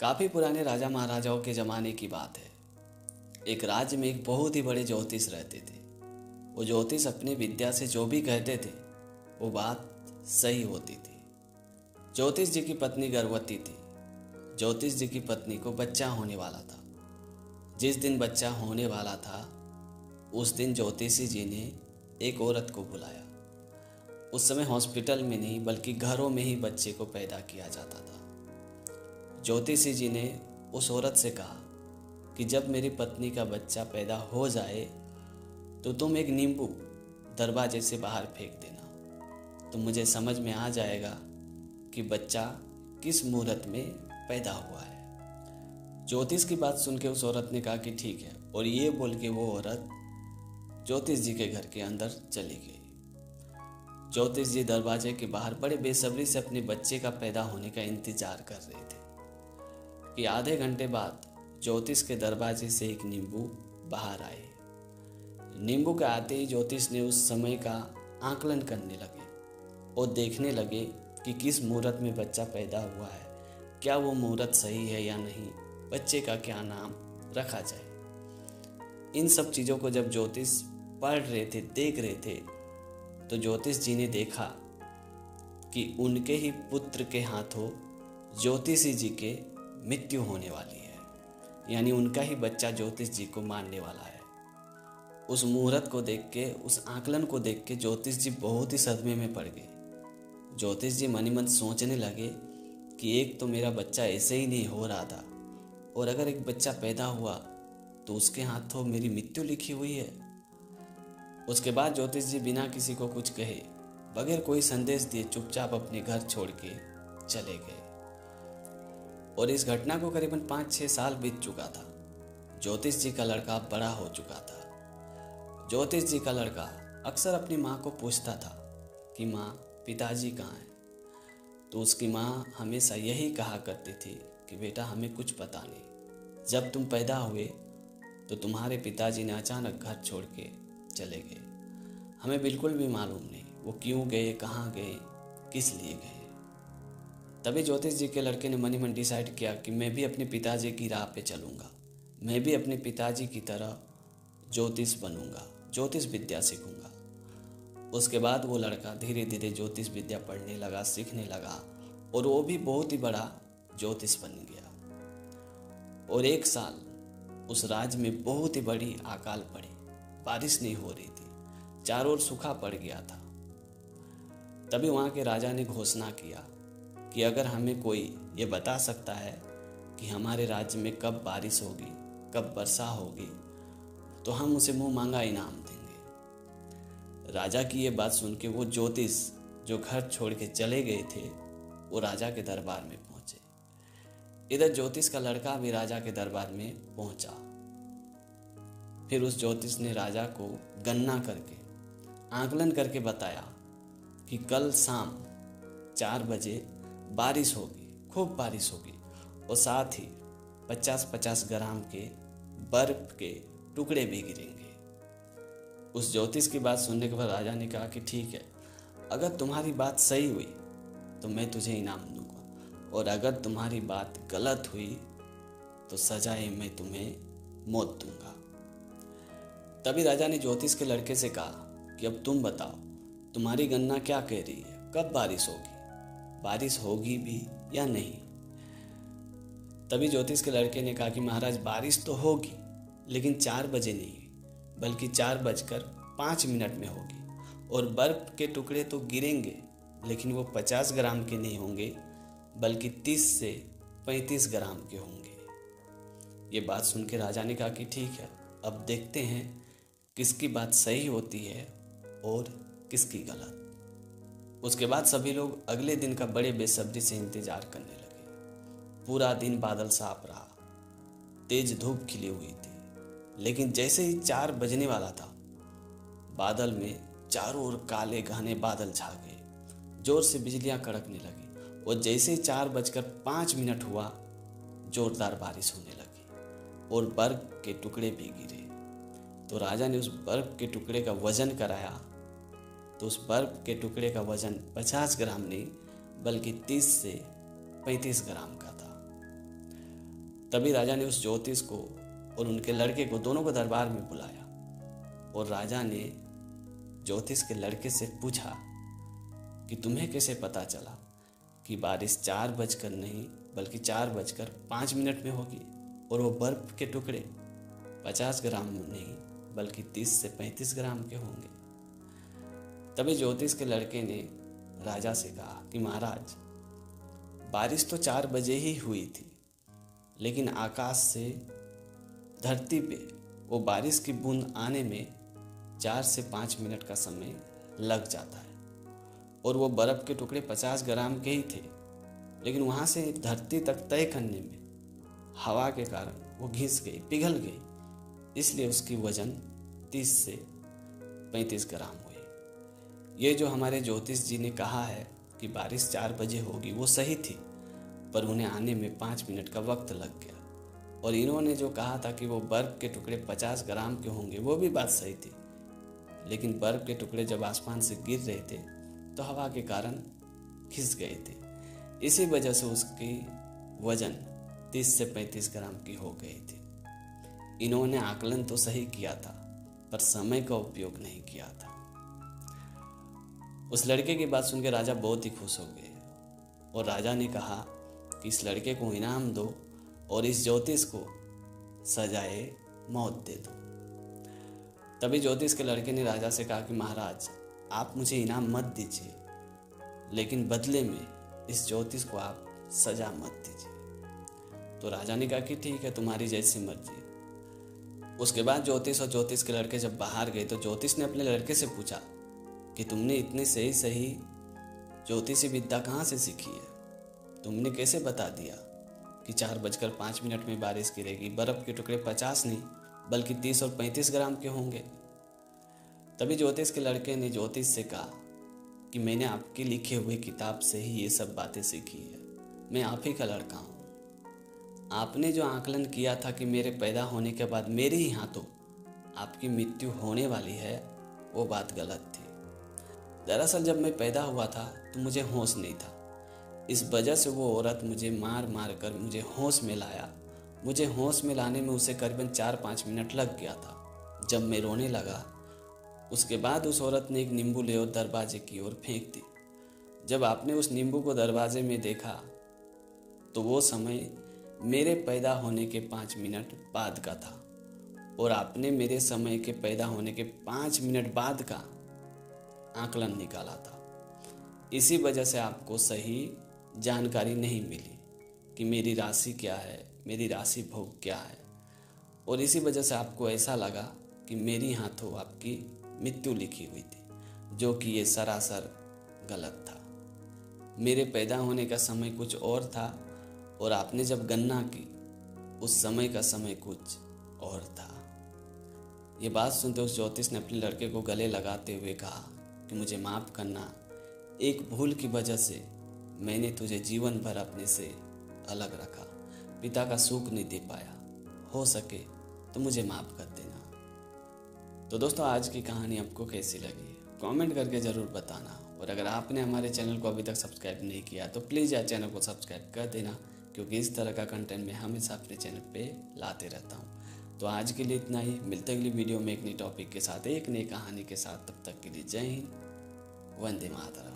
काफ़ी पुराने राजा महाराजाओं के ज़माने की बात है। एक राज्य में एक बहुत ही बड़े ज्योतिष रहते थे। वो ज्योतिष अपने विद्या से जो भी कहते थे वो बात सही होती थी। ज्योतिष जी की पत्नी गर्भवती थी। ज्योतिष जी की पत्नी को बच्चा होने वाला था। जिस दिन बच्चा होने वाला था उस दिन ज्योतिषी जी ने एक औरत को बुलाया। उस समय हॉस्पिटल में नहीं बल्कि घरों में ही बच्चे को पैदा किया जाता था। ज्योतिषी जी ने उस औरत से कहा कि जब मेरी पत्नी का बच्चा पैदा हो जाए तो तुम एक नींबू दरवाजे से बाहर फेंक देना, तो मुझे समझ में आ जाएगा कि बच्चा किस मुहूर्त में पैदा हुआ है। ज्योतिष की बात सुन के उस औरत ने कहा कि ठीक है, और ये बोल के वो औरत ज्योतिष जी के घर के अंदर चली गई। ज्योतिष जी दरवाजे के बाहर बड़े बेसब्री से अपने बच्चे का पैदा होने का इंतजार कर रहे थे कि आधे घंटे बाद ज्योतिष के दरवाजे से एक नींबू बाहर आए। नींबू के आते ही ज्योतिष ने उस समय का आकलन करने लगे और देखने लगे कि किस मुहूर्त में बच्चा पैदा हुआ है, क्या वो मुहूर्त सही है या नहीं, बच्चे का क्या नाम रखा जाए। इन सब चीज़ों को जब ज्योतिष पढ़ रहे थे, देख रहे थे, तो ज्योतिष जी ने देखा कि उनके ही पुत्र के हाथों ज्योतिषी जी के मृत्यु होने वाली है, यानी उनका ही बच्चा ज्योतिष जी को मारने वाला है। उस मुहूर्त को देख के, उस आकलन को देख के ज्योतिष जी बहुत ही सदमे में पड़ गए। ज्योतिष जी मन ही मन सोचने लगे कि एक तो मेरा बच्चा ऐसे ही नहीं हो रहा था, और अगर एक बच्चा पैदा हुआ तो उसके हाथों मेरी मृत्यु लिखी हुई है। उसके बाद ज्योतिष जी बिना किसी को कुछ कहे, बगैर कोई संदेश दिए चुपचाप अपने घर छोड़ के चले गए। और इस घटना को करीबन 5-6 साल बीत चुका था। ज्योतिष जी का लड़का बड़ा हो चुका था। ज्योतिष जी का लड़का अक्सर अपनी माँ को पूछता था कि माँ, पिताजी कहाँ हैं? तो उसकी माँ हमेशा यही कहा करती थी कि बेटा, हमें कुछ पता नहीं। जब तुम पैदा हुए तो तुम्हारे पिताजी ने अचानक घर छोड़ के चले गए। हमें बिल्कुल भी मालूम नहीं वो क्यों गए, कहाँ गए, किस लिए गए। तभी ज्योतिष जी के लड़के ने मन ही मन डिसाइड किया कि मैं भी अपने पिताजी की राह पे चलूँगा। मैं भी अपने पिताजी की तरह ज्योतिष बनूँगा, ज्योतिष विद्या सीखूँगा। उसके बाद वो लड़का धीरे धीरे ज्योतिष विद्या पढ़ने लगा, सीखने लगा, और वो भी बहुत ही बड़ा ज्योतिष बन गया। और एक साल उस राज्य में बहुत ही बड़ी अकाल पड़ी। बारिश नहीं हो रही थी, चारों ओर सूखा पड़ गया था। तभी वहाँ के राजा ने घोषणा किया कि अगर हमें कोई ये बता सकता है कि हमारे राज्य में कब बारिश होगी, कब वर्षा होगी, तो हम उसे मुंह मांगा इनाम देंगे। राजा की ये बात सुन के वो ज्योतिष जो घर छोड़ के चले गए थे वो राजा के दरबार में पहुंचे। इधर ज्योतिष का लड़का भी राजा के दरबार में पहुंचा। फिर उस ज्योतिष ने राजा को गणना करके, आकलन करके बताया कि कल शाम 4 बजे बारिश होगी, खूब बारिश होगी, और साथ ही 50-50 ग्राम के बर्फ के टुकड़े भी गिरेंगे। उस ज्योतिष की बात सुनने के बाद राजा ने कहा कि ठीक है, अगर तुम्हारी बात सही हुई तो मैं तुझे इनाम दूंगा, और अगर तुम्हारी बात गलत हुई तो सजाए मैं तुम्हें मौत दूंगा। तभी राजा ने ज्योतिष के लड़के से कहा कि अब तुम बताओ, तुम्हारी गणना क्या कह रही है, कब बारिश होगी, बारिश होगी भी या नहीं। तभी ज्योतिष के लड़के ने कहा कि महाराज, बारिश तो होगी लेकिन 4 बजे नहीं बल्कि 4:05 में होगी, और बर्फ के टुकड़े तो गिरेंगे लेकिन वो 50 ग्राम के नहीं होंगे बल्कि 30 से 35 ग्राम के होंगे। ये बात सुन के राजा ने कहा कि ठीक है, अब देखते हैं किसकी बात सही होती है और किसकी गलत। उसके बाद सभी लोग अगले दिन का बड़े बेसब्री से इंतजार करने लगे। पूरा दिन बादल साफ रहा, तेज धूप खिली हुई थी, लेकिन जैसे ही 4 बजने वाला था, बादल में चारों ओर काले घने बादल छा गए। जोर से बिजलियां कड़कने लगी, और जैसे ही 4:05 हुआ, जोरदार बारिश होने लगी और बर्फ के टुकड़े भी गिरे। तो राजा ने उस बर्फ के टुकड़े का वजन कराया, तो उस बर्फ के टुकड़े का वजन 50 ग्राम नहीं बल्कि 30 से 35 ग्राम का था। तभी राजा ने उस ज्योतिष को और उनके लड़के को दोनों को दरबार में बुलाया और राजा ने ज्योतिष के लड़के से पूछा कि तुम्हें कैसे पता चला कि बारिश 4 बजकर नहीं बल्कि 4:05 में होगी और वो बर्फ के टुकड़े 50 ग्राम नहीं बल्कि 30 से 35 ग्राम के होंगे। तभी ज्योतिष के लड़के ने राजा से कहा कि महाराज, बारिश तो 4 बजे ही हुई थी, लेकिन आकाश से धरती पे वो बारिश की बूंद आने में 4 से 5 मिनट का समय लग जाता है और वो बर्फ के टुकड़े 50 ग्राम के ही थे, लेकिन वहाँ से धरती तक तय करने में हवा के कारण वो घिस गई, पिघल गई, इसलिए उसकी वजन 30 से 35 ग्राम हुई। ये जो हमारे ज्योतिष जी ने कहा है कि बारिश 4 बजे होगी, वो सही थी, पर उन्हें आने में 5 मिनट का वक्त लग गया। और इन्होंने जो कहा था कि वो बर्फ के टुकड़े 50 ग्राम के होंगे, वो भी बात सही थी, लेकिन बर्फ के टुकड़े जब आसमान से गिर रहे थे तो हवा के कारण खिस गए थे, इसी वजह से उसकी वजन 30 से 35 ग्राम की हो गई थी। इन्होंने आकलन तो सही किया था, पर समय का उपयोग नहीं किया था। उस लड़के की बात सुनकर राजा बहुत ही खुश हो गए और राजा ने कहा कि इस लड़के को इनाम दो और इस ज्योतिष को सजाए मौत दे दो। तभी ज्योतिष के लड़के ने राजा से कहा कि महाराज, आप मुझे इनाम मत दीजिए, लेकिन बदले में इस ज्योतिष को आप सजा मत दीजिए। तो राजा ने कहा कि ठीक है, तुम्हारी जैसी मर्जी। उसके बाद ज्योतिष और ज्योतिष के लड़के जब बाहर गए तो ज्योतिष ने अपने लड़के से पूछा कि तुमने इतनी सही सही ज्योतिषी विद्या कहाँ से सीखी है? तुमने कैसे बता दिया कि 4:05 में बारिश गिरेगी, बर्फ के टुकड़े 50 नहीं बल्कि 30 और 35 ग्राम के होंगे? तभी ज्योतिष के लड़के ने ज्योतिष से कहा कि मैंने आपकी लिखे हुए किताब से ही ये सब बातें सीखी है, मैं आप ही का लड़का हूँ। आपने जो आकलन किया था कि मेरे पैदा होने के बाद मेरे ही हाथों आपकी मृत्यु होने वाली है, वो बात गलत थी। दरअसल जब मैं पैदा हुआ था तो मुझे होश नहीं था, इस वजह से वो औरत मुझे मार मार कर मुझे होश में लाया। मुझे होश में लाने में उसे करीबन 4-5 मिनट लग गया था। जब मैं रोने लगा, उसके बाद उस औरत ने एक नींबू ले और दरवाजे की ओर फेंक दी। जब आपने उस नींबू को दरवाजे में देखा तो वो समय मेरे पैदा होने के 5 मिनट बाद का था और आपने मेरे समय के पैदा होने के 5 मिनट बाद का आकलन निकाला था। इसी वजह से आपको सही जानकारी नहीं मिली कि मेरी राशि क्या है, मेरी राशि भोग क्या है, और इसी वजह से आपको ऐसा लगा कि मेरी हाथों आपकी मृत्यु लिखी हुई थी, जो कि ये सरासर गलत था। मेरे पैदा होने का समय कुछ और था और आपने जब गणना की उस समय का समय कुछ और था। ये बात सुनते उस ज्योतिष ने अपने लड़के को गले लगाते हुए कहा कि मुझे माफ़ करना, एक भूल की वजह से मैंने तुझे जीवन भर अपने से अलग रखा, पिता का सुख नहीं दे पाया, हो सके तो मुझे माफ़ कर देना। तो दोस्तों, आज की कहानी आपको कैसी लगी कमेंट करके ज़रूर बताना, और अगर आपने हमारे चैनल को अभी तक सब्सक्राइब नहीं किया तो प्लीज़ यार चैनल को सब्सक्राइब कर देना, क्योंकि इस तरह का कंटेंट मैं हमेशा अपने चैनल पे लाते रहता हूँ। तो आज के लिए इतना ही, मिलते अगली वीडियो में एक नई टॉपिक के साथ, एक नई कहानी के साथ। तब तक के लिए जय हिंद, वंदे मातरम।